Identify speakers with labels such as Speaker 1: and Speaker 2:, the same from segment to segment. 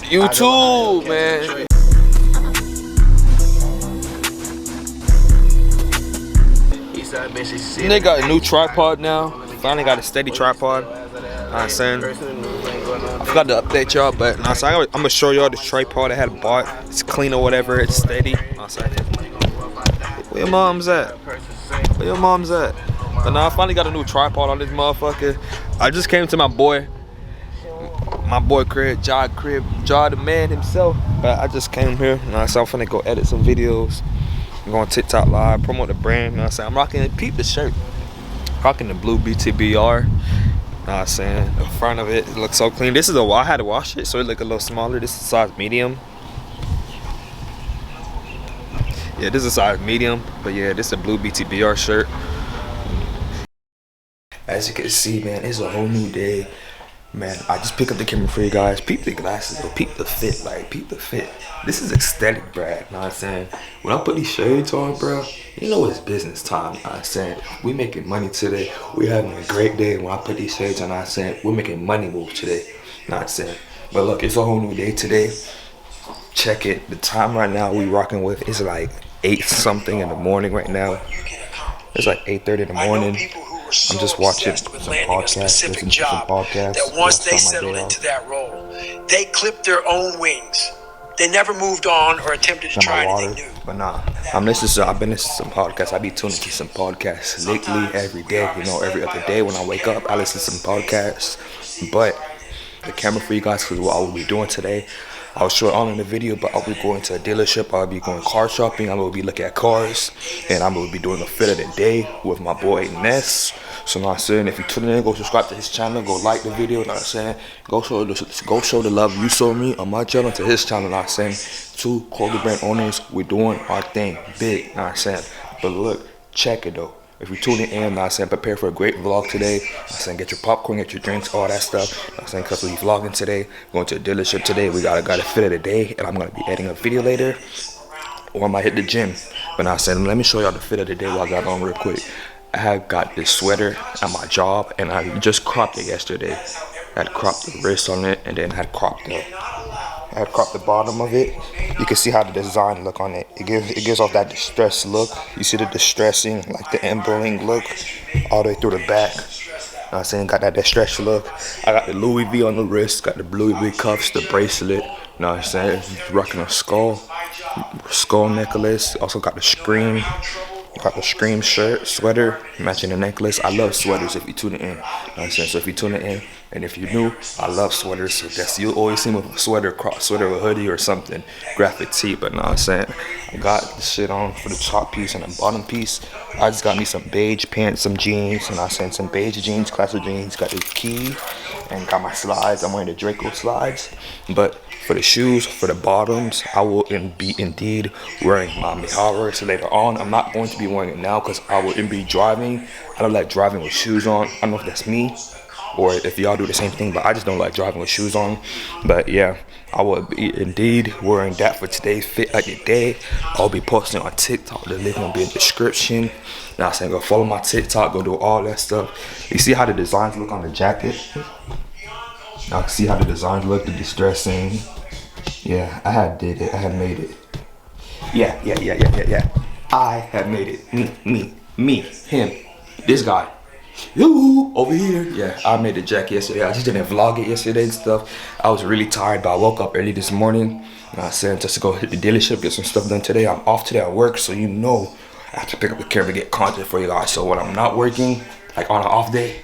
Speaker 1: YouTube, man. They got a new tripod now. Finally got a steady tripod. I'm saying, I forgot to update y'all, but I'm gonna show y'all the tripod I had bought. It's clean or whatever. It's steady. Where your mom's at? Where your mom's at? But now I finally got a new tripod on this motherfucker. I just came to my boy crib, Jah the man himself. But I just came here. So I'm finna go edit some videos. I'm going TikTok live, promote the brand. I'm rocking, peep the shirt. Rocking the blue BTBR. I'm saying, the front of it looks so clean. This is I had to wash it, so it look a little smaller. This is size medium. Yeah, this is size medium. But yeah, this is a blue BTBR shirt. As you can see, man, it's a whole new day. Man, I just pick up the camera for you guys. Peep the glasses, though. Peep the fit, like, peep the fit. This is aesthetic, bruh. Know what I'm saying? When I put these shades on, bro, you know it's business time. Know what I'm saying? We making money today. We having a great day. When I put these shades on, know what I'm saying? We're making money moves today. Know what I'm saying? But look, it's a whole new day today. Check it. The time right now we rocking with is like 8 something in the morning right now. It's like 8:30 in the morning. I'm just watching some podcasts, listening to some podcasts.
Speaker 2: That once they settled into that role, they clipped their own wings. They never moved on or attempted to try anything new.
Speaker 1: But nah, I've been listening to some podcasts. I be tuning to some podcasts lately every day. You know, every other day when I wake up, I listen to some podcasts. But the camera for you guys, because what I will be doing today, I'll show it all in the video, but I'll be going to a dealership. I'll be going car shopping. I will be looking at cars, and I'm going to be doing a fit of the day with my boy Ness. So, know what I'm saying, if you tune in, go subscribe to his channel, go like the video. Know what I'm saying, go show the love you show me on my channel to his channel. Know what I'm saying, 2 clothing brand owners, we're doing our thing big. Know what I'm saying, but look, check it though. If you're tuning in, know what I'm saying, prepare for a great vlog today. Know what I'm saying, get your popcorn, get your drinks, all that stuff. Know what I'm saying, because we're vlogging today, going to a dealership today. We got a fit of the day, and I'm going to be editing a video later. Or I might hit the gym. But now I'm saying, let me show y'all the fit of the day while I got on real quick. I had got this sweater at my job, and I just cropped it yesterday. I had cropped the wrist on it, and then I had cropped the bottom of it. You can see how the design look on it. It gives off that distressed look. You see the distressing, like the embroidered look, all the way through the back. You know what I'm saying, got that distressed look. I got the Louis V on the wrist, got the Louis V cuffs, the bracelet. You know what I'm saying, rocking a skull necklace. Also got the Scream. Got the Scream shirt, sweater, matching the necklace. I love sweaters if you tune it in. You know what I'm saying? So if you tune it in, and if you're new, I love sweaters. So you'll always see me with a sweater, crop sweater, a hoodie or something, graphic tee. But know what I'm saying, I got the shit on for the top piece and the bottom piece. I just got me some beige pants, some jeans, and I'm saying some beige jeans, classic jeans. Got the key and got my slides. I'm wearing the Draco slides. But for the shoes, for the bottoms, I will be indeed wearing my Miharas later on. I'm not going to be wearing it now because I will be driving. I don't like driving with shoes on. I don't know if that's me or if y'all do the same thing, but I just don't like driving with shoes on. But yeah, I will be indeed wearing that for today's fit of the day. I'll be posting on TikTok. The link will be in the description. Now I'm saying, go follow my TikTok, go do all that stuff. You see how the designs look on the jacket? Now see how the designs look, the distressing. Yeah, I had did it. I had made it. Yeah. I had made it. Me, him, this guy. You over here. Yeah, I made the jacket yesterday. I just didn't vlog it yesterday and stuff. I was really tired, but I woke up early this morning. I said just to go hit the dealership, get some stuff done today. I'm off today at work, so you know I have to pick up the camera, get content for you guys. So when I'm not working, like on an off day,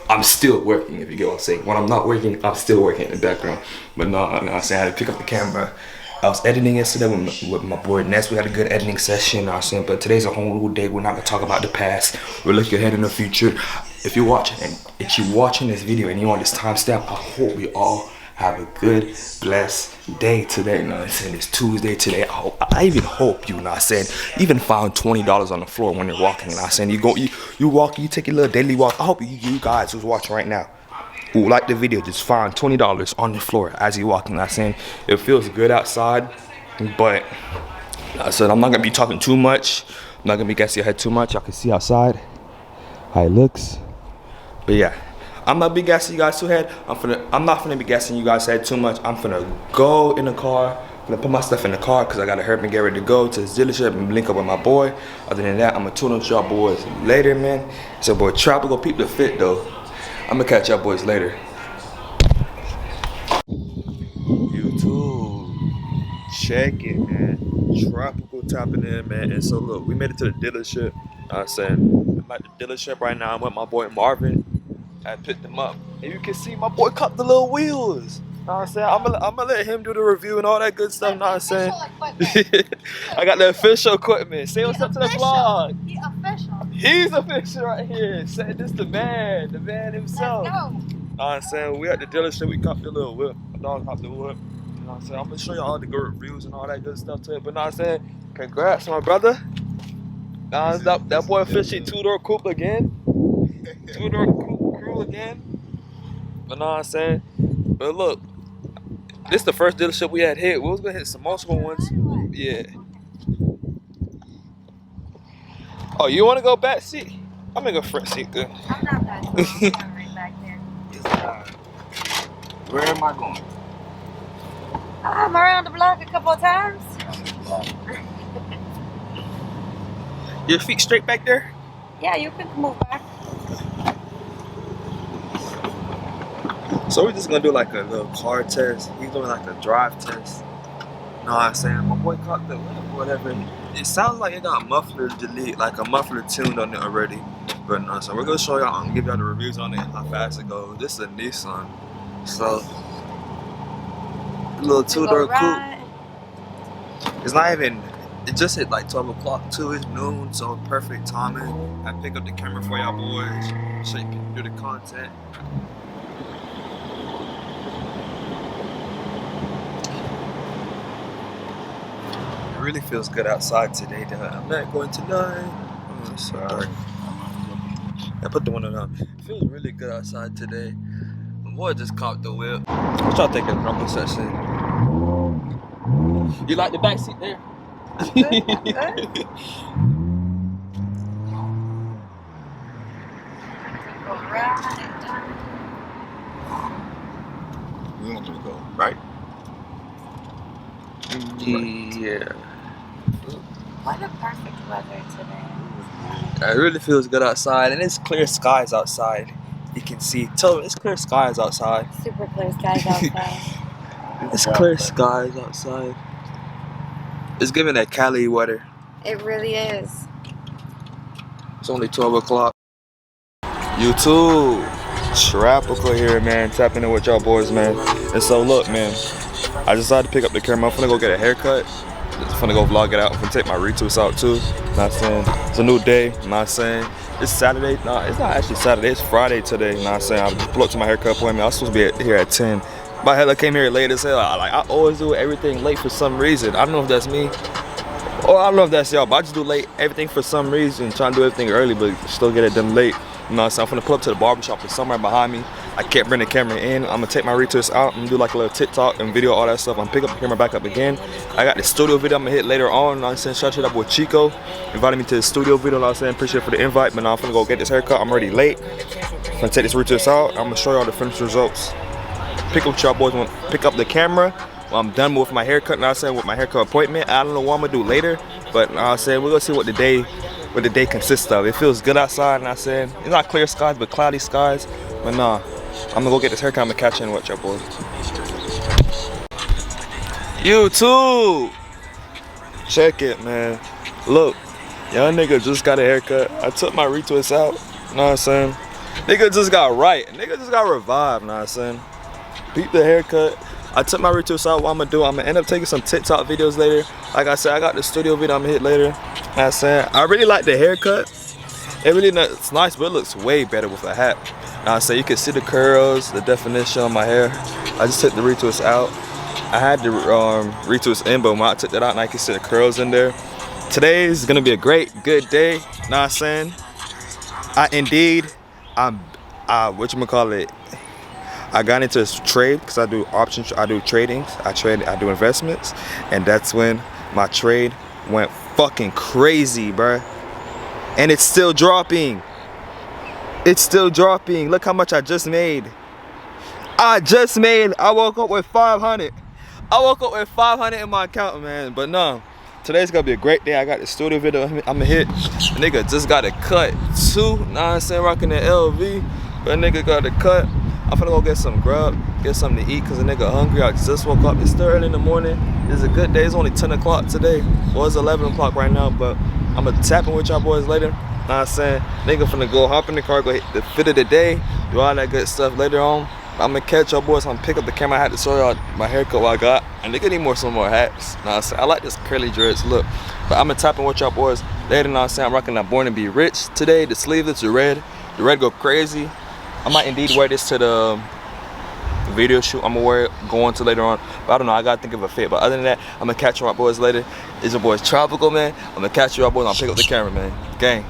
Speaker 1: I'm still working, if you get what I'm saying. When I'm not working, I'm still working in the background. But no, I said I had to pick up the camera. I was editing yesterday with my boy Ness. We had a good editing session. I said, but today's a whole new day. We're not gonna talk about the past. We're looking ahead in the future. If you're watching this video and you on this timestamp, I hope we all have a good, blessed day today. You know what I'm saying? It's Tuesday today. I even hope you know what I'm saying, even found $20 on the floor when you're walking. You know what I'm saying? You walk, you take your little daily walk. I hope you guys who's watching right now who like the video just find $20 on the floor as you walking. You know what I'm saying? It feels good outside, but I said I'm not gonna be talking too much. I'm not gonna be gassing your head too much. Y'all can see outside how it looks. But yeah, I'm not be gassing you guys too head. I'm not finna be gassing you guys head too much. I'm finna go in the car. I'm gonna put my stuff in the car because I gotta hurry and get ready to go to this dealership and link up with my boy. Other than that, I'm gonna tune up to y'all boys later, man. So boy, Trap will go peep the fit though. I'm gonna catch y'all boys later. YouTube, check it, man. Tropical tapping in, man. And so look, we made it to the dealership. I'm saying I'm at the dealership right now. I'm with my boy Marvin. I picked him up, and you can see my boy cut the little wheels. Know what I'm saying? I'm gonna let him do the review and all that good stuff. Know what I'm saying? I got the official equipment. Say what's up to the vlog. He's official right here. Say this the man himself. Know what I'm saying? We at the dealership. We copped the little whip. My dog copped the whip. You know what I'm saying? I'm gonna show you all the good reviews and all that good stuff to it. But know what I'm saying? Congrats, my brother. That boy officially two-door coupe again. Two-door coupe crew again. But know what I'm saying? But look, this is the first dealership we had hit. We was gonna hit some multiple ones. Yeah. Oh, you wanna go back seat? I'm gonna go front seat then.
Speaker 3: I'm not back. I'm right back there.
Speaker 4: Where am I going?
Speaker 3: I'm around the block a couple of times.
Speaker 1: Your feet straight back there?
Speaker 3: Yeah, you can move back.
Speaker 1: So we're just gonna do like a little car test. He's doing like a drive test. Know what I'm saying? My boy caught the whatever. It sounds like it got muffler delete, like a muffler tuned on it already. But no, so we're gonna show y'all, I'm gonna give y'all the reviews on it, how fast it goes. This is a Nissan. So a little two-door coupe. It's not even, it just hit like 12 o'clock too. It's noon, so perfect timing. I pick up the camera for y'all boys so you can do the content. It really feels good outside today. I'm not going tonight. Oh, sorry. I put the window down. It feels really good outside today. My boy just caught the whip. What y'all thinking of the rumble section? You like the back seat there?
Speaker 3: Good. Go right down.
Speaker 4: We want to go right.
Speaker 1: Yeah.
Speaker 3: What a perfect weather today.
Speaker 1: It really feels good outside, and it's clear skies outside. You can see, it's clear skies outside.
Speaker 3: Super clear skies outside.
Speaker 1: It's clear skies outside. It's giving that Cali weather.
Speaker 3: It really is.
Speaker 1: It's only 12 o'clock. YouTube, Tropical here, man. Tapping in with y'all boys, man. And so look, man, I decided to pick up the camera. I'm finna go get a haircut. Just finna go vlog it out. I'm finna take my retweets out too. Not saying it's a new day. Not saying it's Saturday. No, it's not actually Saturday. It's Friday today. Not saying I just pulled up to my haircut appointment. I was supposed to be here at 10. But hell, I came here late as hell. I always do everything late for some reason. I don't know if that's me, or I don't know if that's y'all. But I just do late everything for some reason. Trying to do everything early, but still get it done late. You know what I'm saying? I'm finna pull up to the barbershop. It's somewhere behind me. I can't bring the camera in. I'm gonna take my retweets out. I'm gonna do like a little TikTok and video, all that stuff. I'm gonna pick up the camera back up again. I got the studio video I'm gonna hit later on. You know what I'm saying? Shout out to that boy Chico. Invited me to the studio video. You know what I'm saying? Appreciate it for the invite. But now I'm finna go get this haircut. I'm already late. I'm gonna take this retweets out. I'm gonna show y'all the finished results. Pick up y'all boys. Pick up the camera. I'm done with my haircut. You know what I'm saying? With my haircut appointment. I don't know what I'm gonna do later. But you know what I'm saying? We're gonna see what the day consists of. It feels good outside, and I said it's not clear skies but cloudy skies. But nah, I'm gonna go get this haircut. I'm gonna catch in with y'all boys. YouTube, check it, man. Look, young nigga just got a haircut. I took my retweets out. You know what I'm saying? Nigga just got right. Nigga just got revived. You know what I'm saying? Beat the haircut. I took my retweets out. What I'm gonna do, I'm gonna end up taking some TikTok videos later. Like I said, I got the studio video I'm gonna hit later. You know what I'm saying? I really like the haircut. It's nice, but it looks way better with a hat. Now I say you can see the curls, the definition on my hair. I just took the retweets out. I had the retweets in, but when I took that out, now I can see the curls in there. Today is gonna be a good day. Know what I'm saying? I got into this trade because I do options, I do tradings, I do investments, and that's when my trade went fucking crazy, bruh. And it's still dropping. It's still dropping. Look how much I just made. I woke up with 500. I woke up with 500 in my account, man. But no, today's gonna be a great day. I got the studio video I'ma hit. The nigga just got a cut too. Know what I'm saying? Rocking the LV. But nigga got a cut. I'm finna go get some grub, get something to eat, cause the nigga hungry. I just woke up. It's still early in the morning. It's a good day. It's only 10 o'clock today. Well, it's 11 o'clock right now, but I'ma tap in with y'all boys later. Know what I'm saying? Nigga finna go hop in the car, go hit the fit of the day, do all that good stuff later on. I'm gonna catch y'all boys. I'm gonna pick up the camera. I had to show y'all my haircut what I got. And nigga need some more hats. Know what I'm saying? I like this curly dreads look. But I'm gonna tap in with y'all boys later. Know what I'm saying? I'm rocking that Born to Be Rich today. The sleeveless, the red. The red go crazy. I might indeed wear this to the video shoot I'm gonna wear it going to later on, but I don't know, I gotta think of a fit. But other than that, I'm gonna catch you my boys later. It's your boys Tropical, man. I'm gonna catch you up boys. I'll pick up the camera, man. Gang.